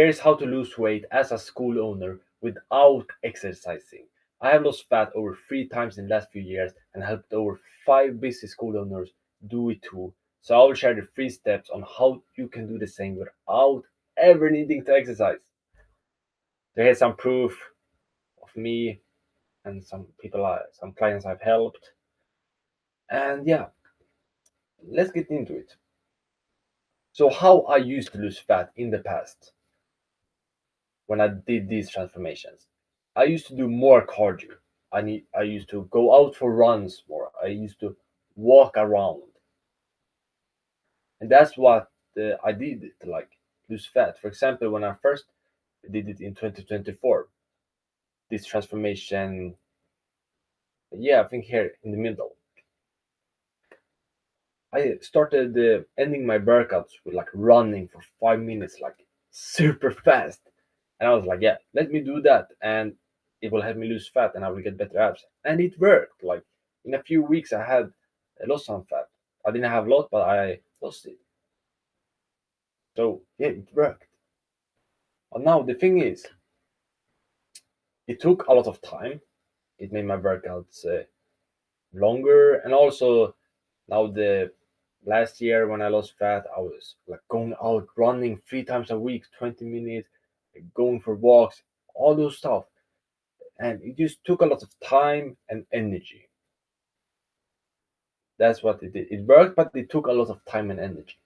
Here's how to lose weight as a school owner without exercising. I have lost fat over 3 times in the last few years and helped over 5 busy school owners do it too. So I will share the 3 steps on how you can do the same without ever needing to exercise. So here's some proof of me and some clients I've helped. And yeah, let's get into it. So how I used to lose fat in the past when I did these transformations. I used to do more cardio. I used to go out for runs more. I used to walk around, and that's what I did to like lose fat. For example, when I first did it in 2024, this transformation, yeah, I think here in the middle, I started ending my workouts with like running for 5 minutes, like super fast. And I was like, yeah, let me do that. And it will help me lose fat and I will get better abs. And it worked. Like in a few weeks, I lost some fat. I didn't have a lot, but I lost it. So yeah, it worked. But now the thing is, it took a lot of time. It made my workouts longer. And also now the last year when I lost fat, I was like going out running 3 times a week, 20 minutes, going for walks, all those stuff. And it just took a lot of time and energy. That's what it did. It worked, but it took a lot of time and energy.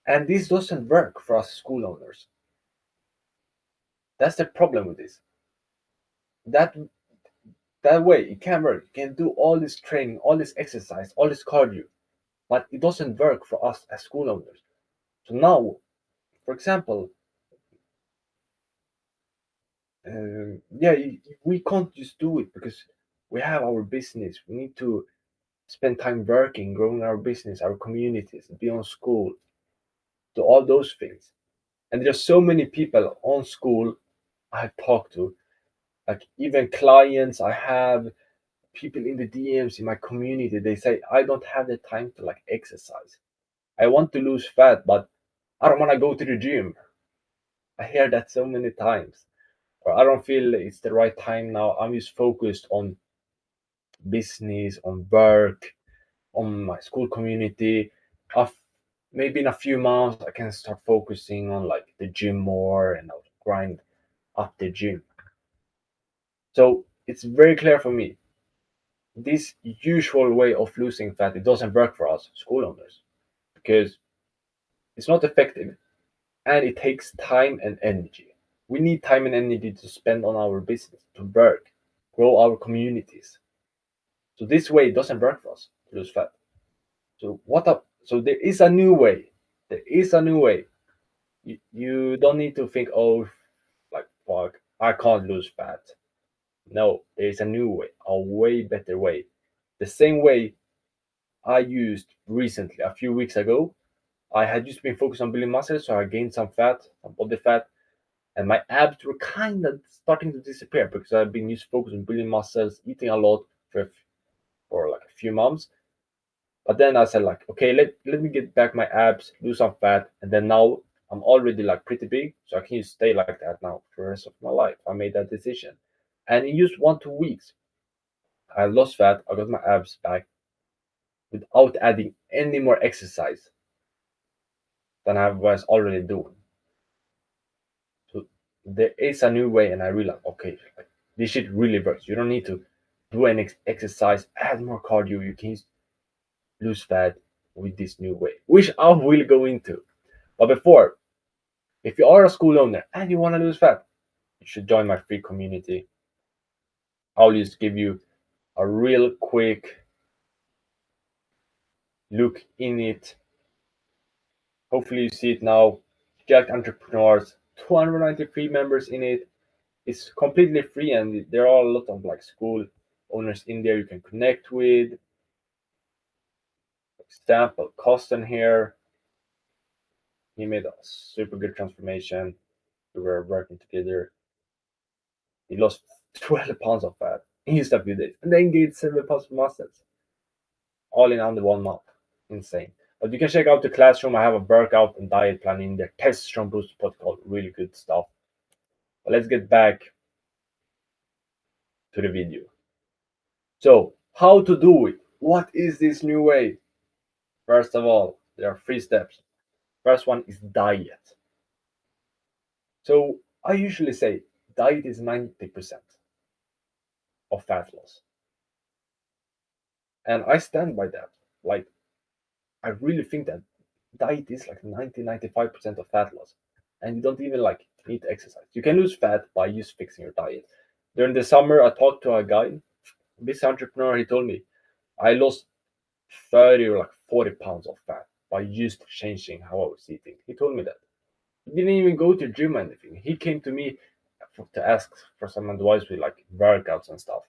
And this doesn't work for us school owners. That's the problem with this. That that way it can work. You can do all this training, all this exercise, all this cardio, but it doesn't work for us as school owners. So now, for example, yeah, we can't just do it because we have our business. We need to spend time working, growing our business, our communities, be on school, do all those things. And there's so many people on Skool I talk to, like even clients I have, people in the DMs in my community. They say I don't have the time to like exercise. I want to lose fat, but I don't want to go to the gym. I hear that so many times. Or I don't feel it's the right time now. I'm just focused on business, on work, on my school community. Of maybe in a few months I can start focusing on like the gym more and I'll grind up the gym. So it's very clear for me. This usual way of losing fat it doesn't work for us school owners because it's not effective and it takes time and energy. We need time and energy to spend on our business, to work, grow our communities. So this way it doesn't work for us to lose fat. So what up? So there is a new way. There is a new way. You don't need to think, oh, like fuck, I can't lose fat. No, there is a new way, a way better way. The same way I used recently, a few weeks ago. I had just been focused on building muscle, so I gained some fat, some body fat, and my abs were kind of starting to disappear because I've been just focused on building muscles, eating a lot for like a few months. But then I said like, okay, let me get back my abs, lose some fat, and then now I'm already like pretty big, so I can just stay like that now for the rest of my life. I made that decision, and in just 1 2 weeks, I lost fat. I got my abs back without adding any more exercise than I was already doing. So there is a new way, and I realized, okay, like, this shit really works. You don't need to do any exercise, add more cardio. You can lose fat with this new way, which I will go into. But before, if you are a school owner and you want to lose fat, you should join my free community. I'll just give you a real quick look in it. Hopefully, you see it now. Jacked Entrepreneurs, 293 members in it. It's completely free, and there are a lot of like school owners in there you can connect with. For example, Costin here. He made a super good transformation. We were working together. He lost 12 pounds of fat in just a few days, and then gained 7 pounds of muscles, all in under 1 month. Insane. But you can check out the classroom. I have a workout and diet plan in there. Test from Boost Protocol, really good stuff. But let's get back to the video. So, how to do it? What is this new way? First of all, there are three steps. First one is diet. So, I usually say diet is 90% of fat loss. And I stand by that. Like, I really think that diet is like 95% of fat loss. And you don't even like need to exercise. You can lose fat by just fixing your diet. During the summer, I talked to a guy, this entrepreneur. He told me I lost 30 or like 40 pounds of fat by just changing how I was eating. He told me that. He didn't even go to gym or anything. He came to me to ask for some advice with like workouts and stuff.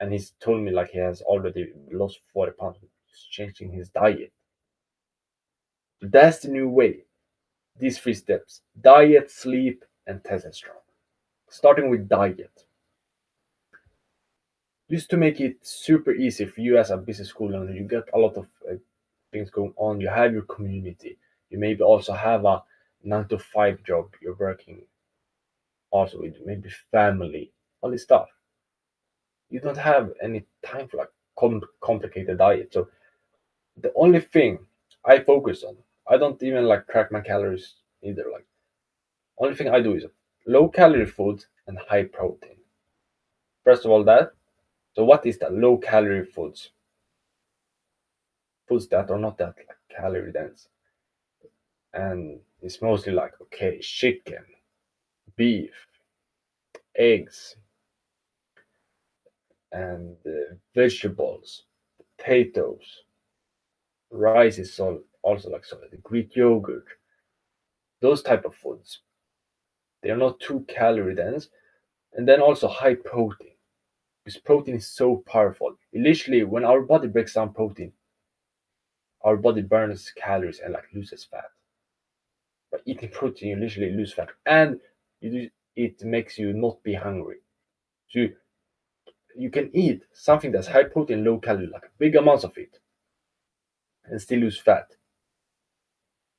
And he's told me like he has already lost 40 pounds just changing his diet. That's the new way. These three steps: diet, sleep, and testosterone. Starting with diet. Just to make it super easy for you as a business school owner, you get a lot of things going on. You have your community. You maybe also have a 9 to 5 job. You're working also with maybe family, all this stuff. You don't have any time for like complicated diet. So the only thing I focus on, I don't even like track my calories either. Like only thing I do is low calorie foods and high protein. First of all, that. So what is that? Low calorie foods? Foods that are not that like calorie dense, and it's mostly like okay, chicken, beef, eggs, and vegetables, potatoes, rice is also like solid, Greek yogurt, those type of foods. They are not too calorie dense, and then also high protein because protein is so powerful. Initially, when our body breaks down protein, our body burns calories and like loses fat. By eating protein, you literally lose fat, and it makes you not be hungry. So you can eat something that's high protein, low calorie, like big amounts of it, and still lose fat.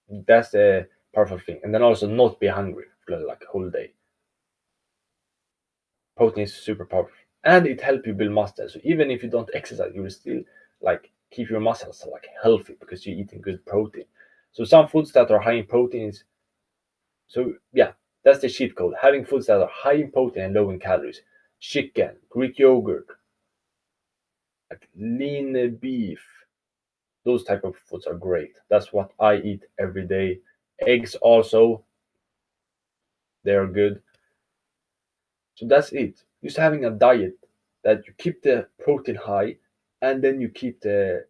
That's the powerful thing. And then also not be hungry for like a whole day. Protein is super powerful, and it helps you build muscle. So even if you don't exercise, you will still like keep your muscles like healthy because you're eating good protein. So some foods that are high in protein is so yeah, that's the cheat code. Having foods that are high in protein and low in calories. Chicken, Greek yogurt, like lean beef. Those type of foods are great. That's what I eat every day. Eggs also, they are good. So that's it. Just having a diet that you keep the protein high and then you keep the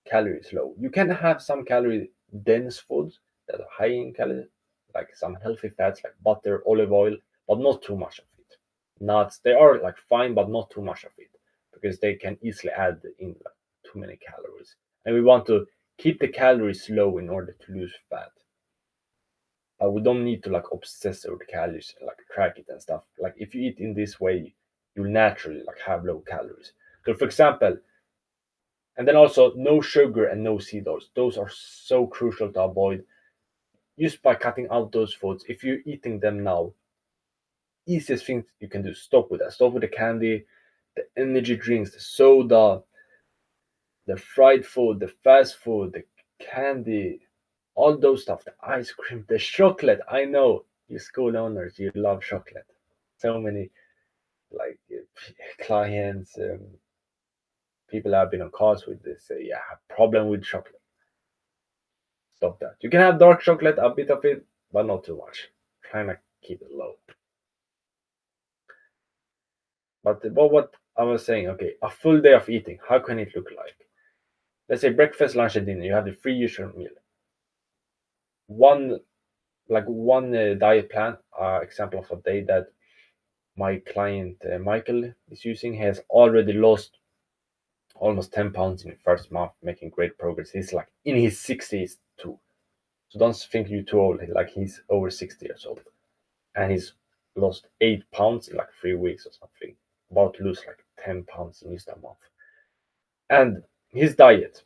calories low. You can have some calorie dense foods that are high in calories, like some healthy fats like butter, olive oil, but not too much of it. Nuts, they are like fine, but not too much of it because they can easily add in like too many calories. And we want to keep the calories low in order to lose fat. We don't need to like obsess over the calories and like track it and stuff. Like if you eat in this way, you'll naturally like have low calories. So for example, and then also no sugar and no seed oils. Those are so crucial to avoid just by cutting out those foods. If you're eating them now, easiest thing you can do, stop with that. Stop with the candy, the energy drinks, the soda, the fried food, the fast food, the candy, all those stuff, the ice cream, the chocolate. I know you school owners, you love chocolate. So many like clients, people I've been on calls with, they say, yeah, I have problem with chocolate. Stop that. You can have dark chocolate, a bit of it, but not too much. Trying to keep it low. But what I was saying, okay, a full day of eating, how can it look like? Let's say breakfast, lunch, and dinner. You have the three usual meal. One one diet plan, example of a day that my client Michael is using. He has already lost almost 10 pounds in the first month, making great progress. He's like in his 60s too. So don't think you're too old. Like he's over 60 years old. And he's lost 8 pounds in like 3 weeks or something. About to lose like 10 pounds in just a month. And his diet.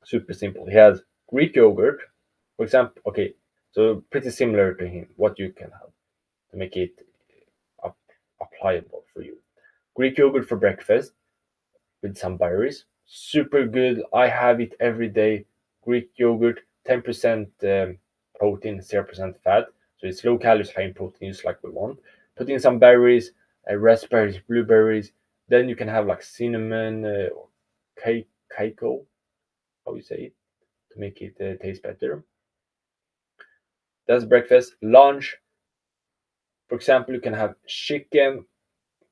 Super simple. He has Greek yogurt, for example. Okay, so pretty similar to him. What you can have to make it up, applicable for you. Greek yogurt for breakfast with some berries. Super good. I have it every day. Greek yogurt, 10% protein, 0% fat. So it's low calories, high in protein, just like we want. Put in some berries, raspberries, blueberries. Then you can have like cinnamon or cacao, how you say it, to make it taste better. That's breakfast. Lunch, for example, you can have chicken,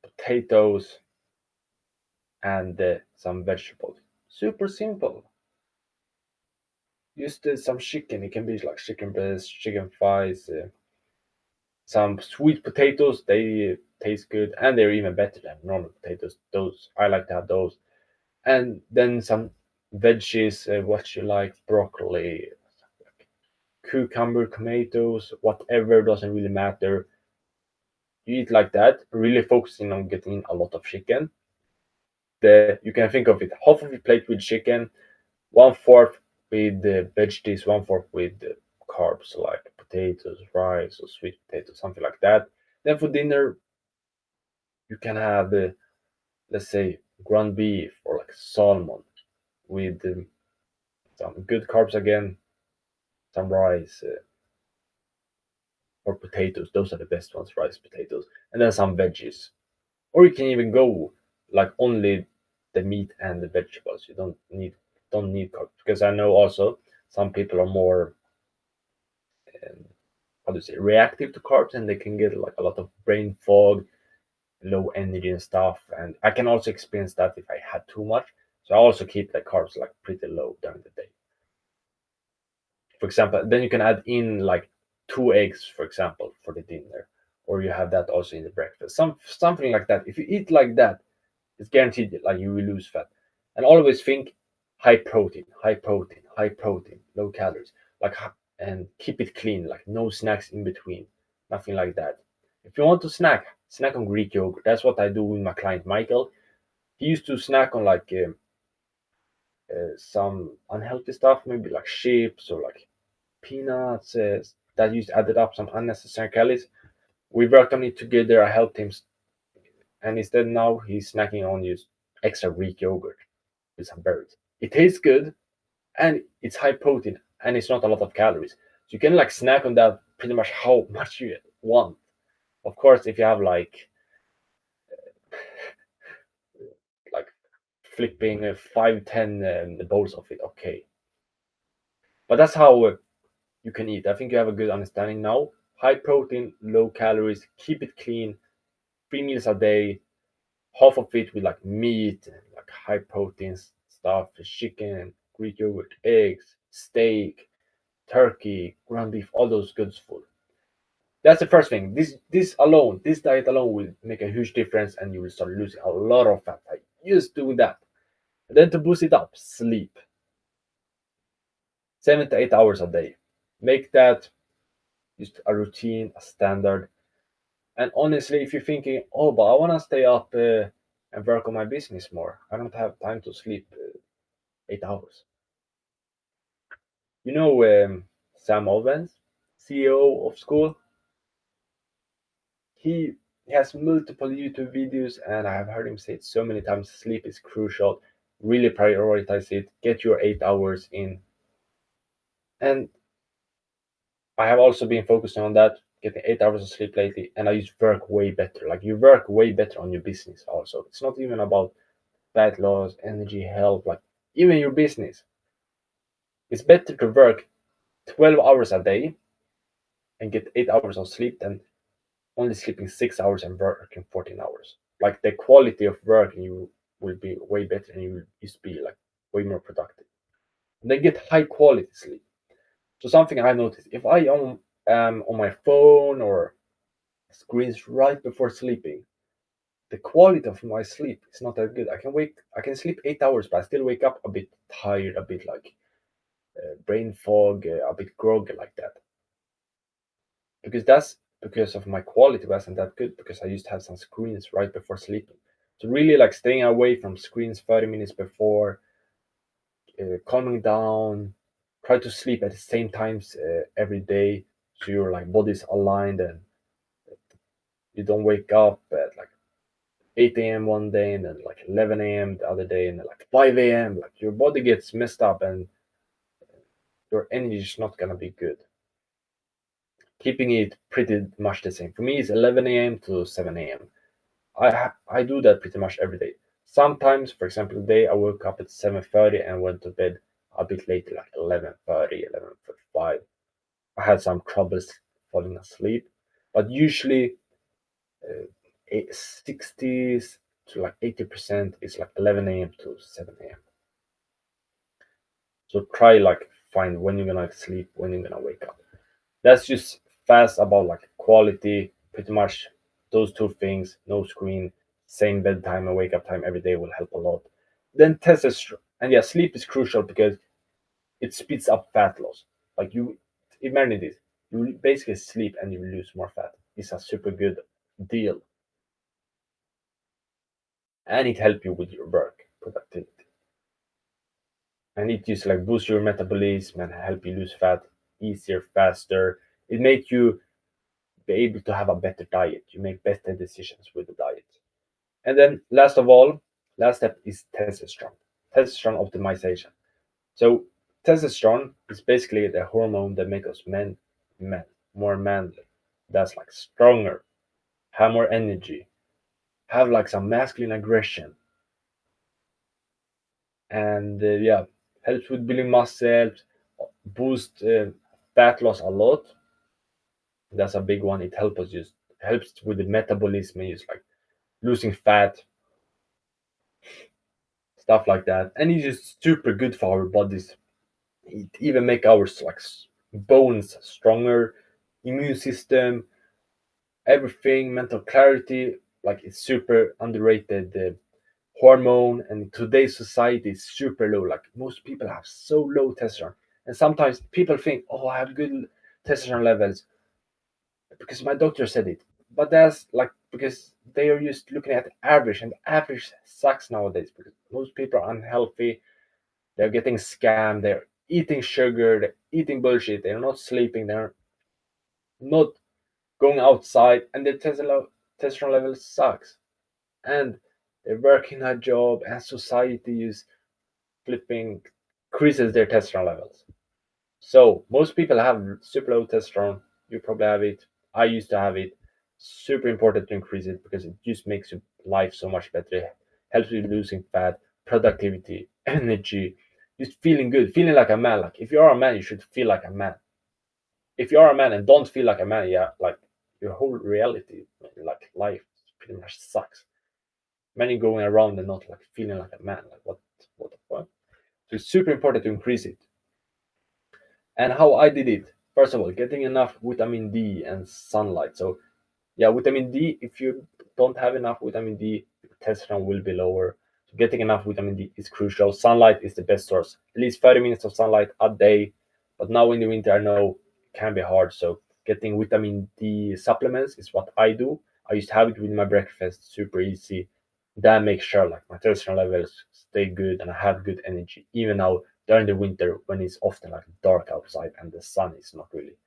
potatoes, and some vegetables. Super simple. Just some chicken. It can be like chicken breast, chicken thighs, some sweet potatoes. They taste good, and they're even better than normal potatoes. Those I like to have those, and then some veggies. What you like, broccoli, cucumber, tomatoes, whatever. Doesn't really matter. You eat like that, really focusing on getting a lot of chicken. You can think of it half of your plate with chicken, one fourth with the veggies, one fourth with the carbs like potatoes, rice, or sweet potatoes, something like that. Then for dinner, you can have, let's say, ground beef or like salmon with some good carbs again, some rice or potatoes. Those are the best ones, rice, potatoes, and then some veggies. Or you can even go like only the meat and the vegetables. You don't need carbs because I know also some people are more um, how to say reactive to carbs and they can get like a lot of brain fog, low energy and stuff. And I can also experience that if I had too much. So I also keep the carbs like pretty low during the day. For example, then you can add in like 2 eggs, for example, for the dinner, or you have that also in the breakfast. Something like that. If you eat like that, it's guaranteed that, like you will lose fat. And always think high protein, high protein, high protein, low calories. Like and keep it clean, like no snacks in between, nothing like that. If you want to snack on Greek yogurt. That's what I do with my client Michael. He used to snack on like some unhealthy stuff, maybe like chips or like peanuts. That used added up some unnecessary calories. We worked on it together. I helped him, and instead now he's snacking on just extra Greek yogurt with some berries. It tastes good and it's high protein and it's not a lot of calories. So you can like snack on that pretty much how much you want. Of course, if you have like flipping 5, 10 bowls of it, okay. But that's how you can eat. I think you have a good understanding now. High protein, low calories, keep it clean, 3 meals a day, half of it with like meat, like high protein stuff, chicken, Greek yogurt, eggs, steak, turkey, ground beef, all those good food. That's the first thing. This diet alone will make a huge difference, and you will start losing a lot of fat. I just do that. And then to boost it up, sleep 7 to 8 hours a day. Make that just a routine, a standard. And honestly, if you're thinking, oh, but I want to stay up and work on my business more, I don't have time to sleep 8 hours. You know Sam Ovens, CEO of Skool? He has multiple YouTube videos, and I have heard him say it so many times. Sleep is crucial. Really prioritize it. Get your 8 hours in. And I have also been focusing on that, getting 8 hours of sleep lately, and I just work way better. Like you work way better on your business also. It's not even about fat loss, energy, health, like even your business. It's better to work 12 hours a day and get 8 hours of sleep than only sleeping 6 hours and working 14 hours. Like the quality of work you will be way better and you will just be like way more productive. And then get high quality sleep. So something I noticed if I am on my phone or screens right before sleeping, the quality of my sleep is not that good. I can sleep 8 hours, but I still wake up a bit tired, a bit like brain fog, a bit groggy like that. Because that's because of my quality wasn't that good because I used to have some screens right before sleeping. So really like staying away from screens 30 minutes before, calming down. Try to sleep at the same times every day, so your like body's aligned and you don't wake up at like 8 a.m. one day and then like 11 a.m. the other day and then like 5 a.m. Like your body gets messed up and your energy is not gonna be good. Keeping it pretty much the same. For me, it's 11 a.m. to 7 a.m. I do that pretty much every day. Sometimes, for example, today I woke up at 7:30 and went to bed a bit later, like 11:30, 11:45. I had some troubles falling asleep, but usually 60s to like 80% is like 11 a.m. to 7 a.m. So try like find when you're gonna sleep, when you're gonna wake up. That's just fast about like quality, pretty much those two things, no screen, same bedtime and wake up time every day will help a lot. Then testosterone, and yeah, sleep is crucial because it speeds up fat loss. Like you, imagine this, you basically sleep and you lose more fat. It's a super good deal, and it helps you with your work productivity. And it just like boost your metabolism and help you lose fat easier, faster. It makes you be able to have a better diet. You make better decisions with the diet. And then last of all, last step is testosterone. Testosterone optimization. So testosterone is basically the hormone that makes us men, more manly. That's like stronger, have more energy, have like some masculine aggression, and yeah, helps with building muscles, boost fat loss a lot. That's a big one. It helps with the metabolism, just like losing fat, stuff like that. And it's just super good for our bodies. It even make our like bones stronger, immune system, everything, mental clarity. Like it's super underrated hormone, and in today's society it's super low. Like most people have so low testosterone, and sometimes people think, "Oh, I have good testosterone levels because my doctor said it." But that's like because they are just looking at the average, and the average sucks nowadays because most people are unhealthy. They're getting scammed. They're eating sugar. They're eating bullshit. They're not sleeping. They're not going outside, and their testosterone level sucks. And they're working a job, and society is flipping increases their testosterone levels. So most people have super low testosterone. You probably have it. I used to have it. Super important to increase it because it just makes your life so much better. It helps you losing fat, productivity, energy, just feeling good, feeling like a man. Like if you are a man, you should feel like a man. If you are a man and don't feel like a man, yeah, like your whole reality, like life, pretty much sucks. Many going around and not like feeling like a man. Like what the fuck? So it's super important to increase it. And how I did it, first of all, getting enough vitamin D and sunlight. So yeah, vitamin D, if you don't have enough vitamin D, your testosterone will be lower. So getting enough vitamin D is crucial. Sunlight is the best source. At least 30 minutes of sunlight a day. But now in the winter, I know it can be hard. So getting vitamin D supplements is what I do. I used to have it with my breakfast, super easy. That makes sure like my testosterone levels stay good and I have good energy. Even now during the winter when it's often like dark outside and the sun is not really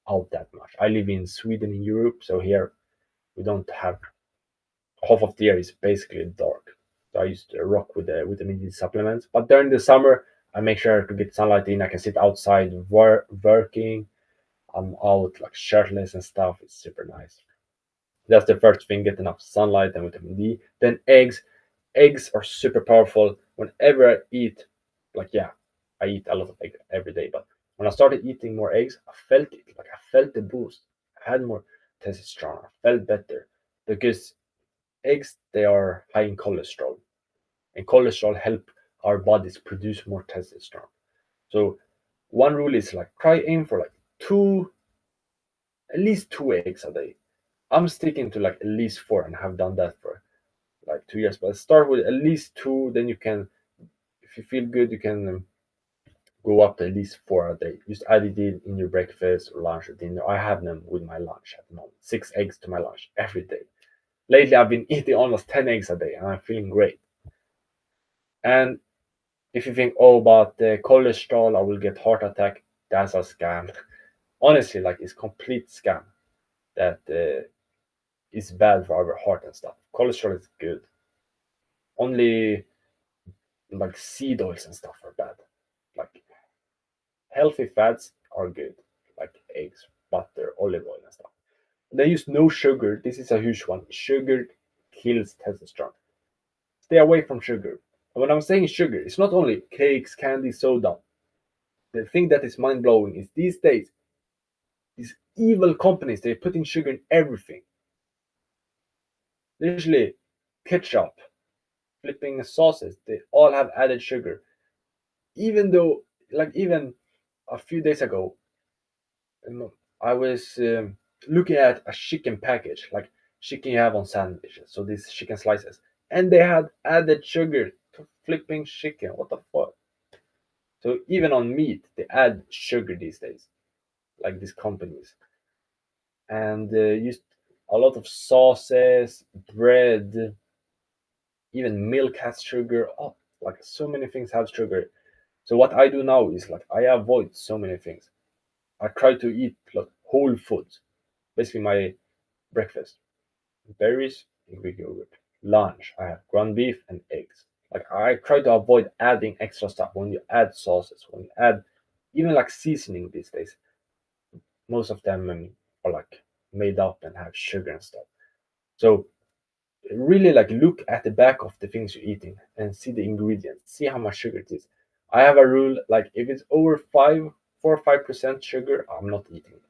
out that much. I live in Sweden in Europe, so here we don't have half of the year is basically dark. So I used to rock with the vitamin D supplements. But during the summer, I make sure to get sunlight in. I can sit outside working. I'm out like shirtless and stuff. It's super nice. That's the first thing. Get enough sunlight and vitamin D. Then eggs. Eggs are super powerful. Whenever I eat, like yeah, I eat a lot of eggs every day. But when I started eating more eggs, I felt it. Like I felt the boost. I had more testosterone. I felt better because eggs they are high in cholesterol, and cholesterol help our bodies produce more testosterone. So one rule is like try aim for like two, at least two eggs a day. I'm sticking to like at least four and have done that for like 2 years. But start with at least two, then you can, if you feel good, you can go up to at least four a day. Just add it in your breakfast or lunch or dinner. I have them with my lunch at the moment. 6 eggs to my lunch every day. Lately, I've been eating almost 10 eggs a day, and I'm feeling great. And If you think, oh, but the cholesterol, I will get heart attack, that's a scam. Honestly, like it's complete scam that is bad for our heart and stuff. Cholesterol is good. Only like seed oils and stuff are bad. Like healthy fats are good, like eggs, butter, olive oil and stuff. They use no sugar. This is a huge one. Sugar kills testosterone. Stay away from sugar. And when I'm saying sugar, it's not only cakes, candy, soda. The thing that is mind blowing is these days, these evil companies, they're putting sugar in everything. Usually, ketchup, flipping sauces, they all have added sugar. Even though, like, even a few days ago, I was looking at a chicken package, like chicken you have on sandwiches, so these chicken slices, and they had added sugar to flipping chicken. What the fuck? So even on meat, they add sugar these days, like these companies, and use a lot of sauces, bread, even milk has sugar. Oh, like so many things have sugar. So what I do now is like I avoid so many things. I try to eat like whole foods, basically my breakfast berries and Greek yogurt. Lunch, I have ground beef and eggs. Like I try to avoid adding extra stuff. When you add sauces, when you add even like seasoning these days, most of them are like made up and have sugar and stuff. So really like look at the back of the things you're eating and see the ingredients, see how much sugar it is. I have a rule like if it's over 4 or 5% sugar, I'm not eating it.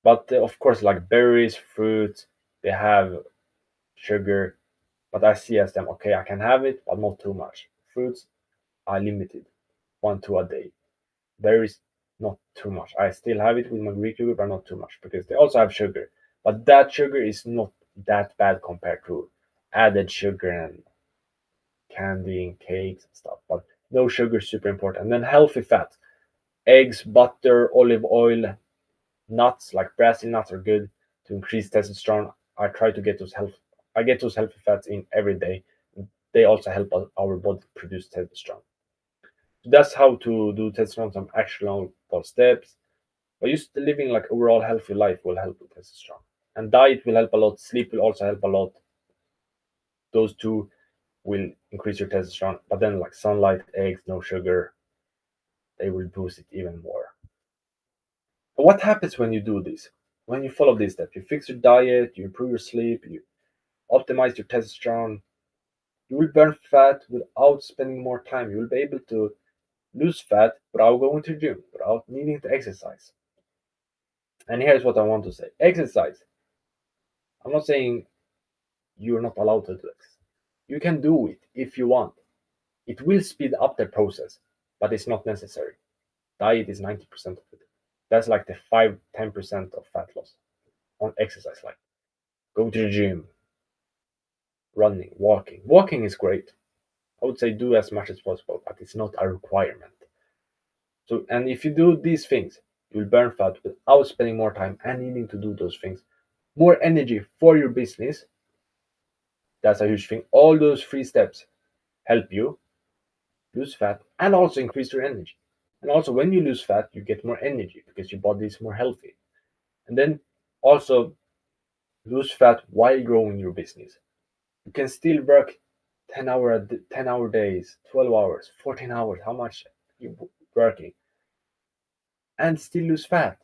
But of course, like berries, fruits, they have sugar, but I see as them okay. I can have it, but not too much. Fruits are limited, one two a day. Berries, not too much. I still have it with my Greek yogurt, but not too much because they also have sugar. But that sugar is not that bad compared to added sugar and candy and cakes and stuff. But no sugar is super important. And then healthy fats, eggs, butter, olive oil, nuts like Brazil nuts are good to increase testosterone. I try to get those health. I get those healthy fats in every day. They also help our body produce testosterone. So that's how to do testosterone. Some actionable steps. But just living like overall healthy life will help with testosterone. And diet will help a lot. Sleep will also help a lot. Those two will increase your testosterone. But then like sunlight, eggs, no sugar, they will boost it even more. But what happens when you do this? When you follow these steps, you fix your diet, you improve your sleep, you optimize your testosterone, you will burn fat without spending more time. You will be able to lose fat without going to the gym, without needing to exercise. And here's what I want to say. Exercise. I'm not saying you're not allowed to do it. You can do it if you want. It will speed up the process, but it's not necessary. Diet is 90% of it. That's like the 5-10% of fat loss on exercise, like go to the gym, running, walking. Walking is great. I would say do as much as possible, but it's not a requirement. So, and if you do these things, you'll burn fat without spending more time and needing to do those things. More energy for your business. That's a huge thing. All those three steps help you lose fat and also increase your energy. And also, when you lose fat, you get more energy because your body is more healthy. And then also lose fat while growing your business. You can still work 10 hour days, 12 hours, 14 hours, how much you working, and still lose fat.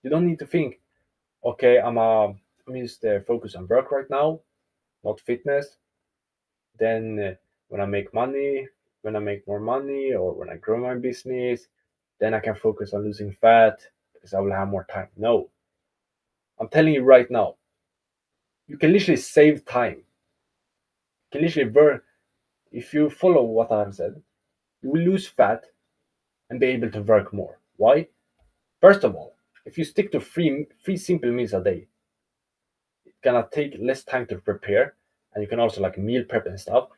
You don't need to think, okay, I'm just focus on work right now, not fitness. Then when I make money, when I make more money, or when I grow my business, then I can focus on losing fat because I will have more time. No, I'm telling you right now, you can literally save time. You can literally work if you follow what I've said. You will lose fat and be able to work more. Why? First of all, if you stick to three simple meals a day, it's gonna take less time to prepare, and you can also like meal prep and stuff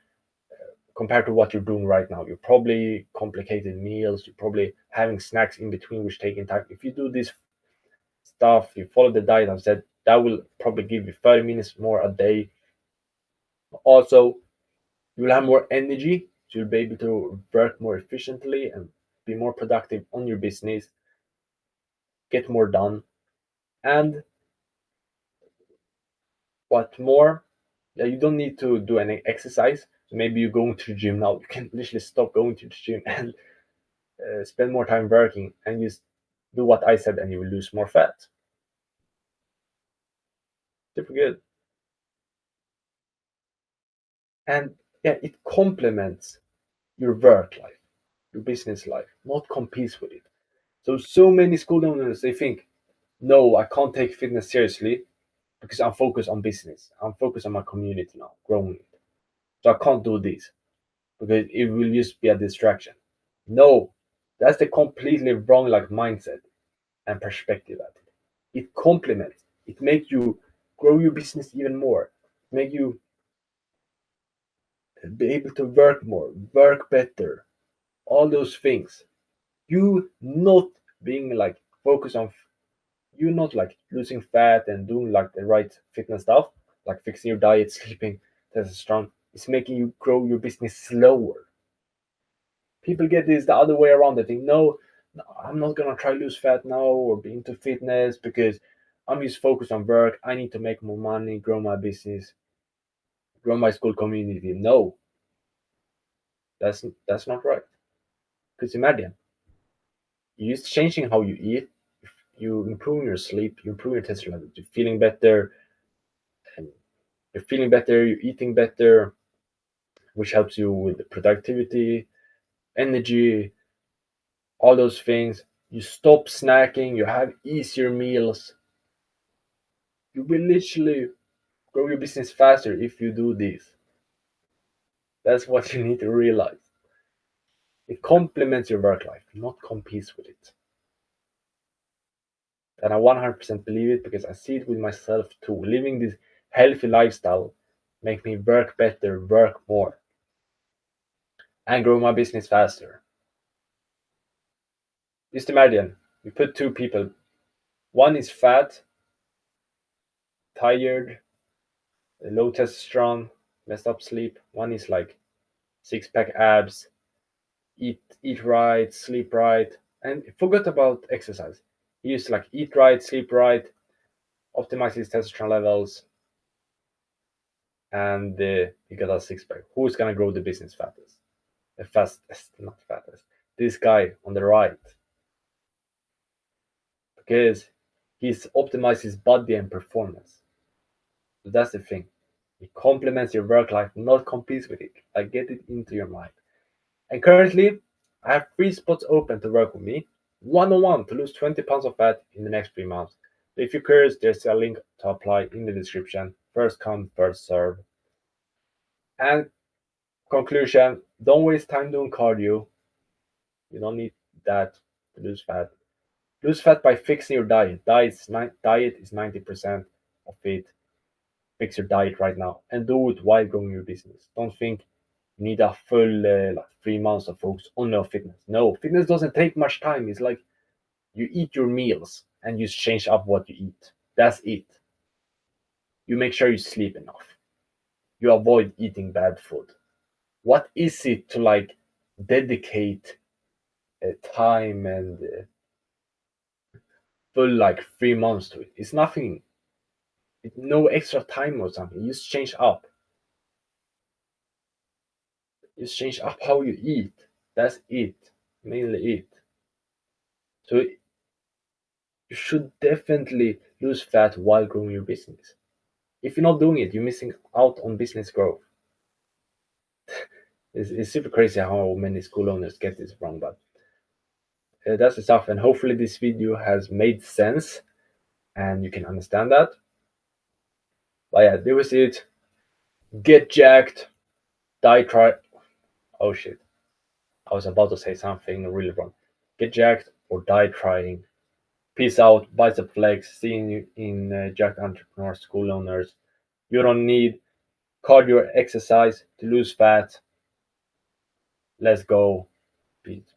compared to what you're doing right now. You're probably complicated meals. You're probably having snacks in between, which taking time. If you do this stuff, you follow the diet I've said, that will probably give you 30 minutes more a day. Also, you will have more energy So you'll be able to work more efficiently and be more productive on your business, get more done. And what more? Yeah, you don't need to do any exercise. So maybe you're going to the gym now. You can literally stop going to the gym and spend more time working and just do what I said, and you will lose more fat. Super good. And yeah, it complements your work life, your business life, not competes with it. So many school owners they think, no, I can't take fitness seriously because I'm focused on business. I'm focused on my community now, growing it. So I can't do this because it will just be a distraction. No, that's the completely wrong like mindset and perspective at it. It complements. It makes you grow your business even more. Make you be able to work more, work better, all those things. You not being like focused on you not like losing fat and doing like the right fitness stuff, like fixing your diet, sleeping, testosterone. It's making you grow your business slower. People get this the other way around. They think, no, no, I'm not gonna try lose fat now or be into fitness because I'm just focused on work. I need to make more money, grow my business, grow my school community. No, that's not right. Because imagine you just changing how you eat, you improve your sleep, you improve your testosterone level, you're feeling better, and you're feeling better, you're eating better, which helps you with productivity, energy, all those things. You stop snacking, you have easier meals. You will literally grow your business faster if you do this. That's what you need to realize. It complements your work life, not competes with it. And I 100% believe it because I see it with myself too. Living this healthy lifestyle make me work better, work more, and grow my business faster. Just imagine you put two people. One is fat, tired, low testosterone, messed up sleep. One is like six pack abs, eat right, sleep right, and forgot about exercise. He used to like eat right, sleep right, optimize his testosterone levels, and he got a six pack. Who's gonna grow the business fattest? The fastest, not fattest. This guy on the right, because he's optimized his body and performance. So that's the thing. It complements your work life, not competes with it. Like get it into your mind. And currently, I have 3 spots open to work with me, one-on-one to lose 20 pounds of fat in the next 3 months. So if you're curious, there's a link to apply in the description. First come, first serve. And conclusion: don't waste time doing cardio. You don't need that to lose fat. Lose fat by fixing your diet. Diet is 90% of it. Fix your diet right now and do it while growing your business. Don't think you need a full like 3 months of focus only on fitness. No, fitness doesn't take much time. It's like you eat your meals and you change up what you eat. That's it. You make sure you sleep enough. You avoid eating bad food. What is it to like dedicate time and full like 3 months to it? It's nothing. It's no extra time or something. You just change up. You just change up how you eat. That's it. Mainly it. So you should definitely lose fat while growing your business. If you're not doing it, you're missing out on business growth. It's super crazy how many school owners get this wrong, but that's the stuff. And hopefully, this video has made sense and you can understand that. But yeah, there was it. Get jacked, die try. Oh shit, I was about to say something really wrong. Get jacked or die trying. Peace out, bicep flex. Seeing you in Jacked Entrepreneur School Owners. You don't need cardio exercise to lose fat. Let's go. Peace.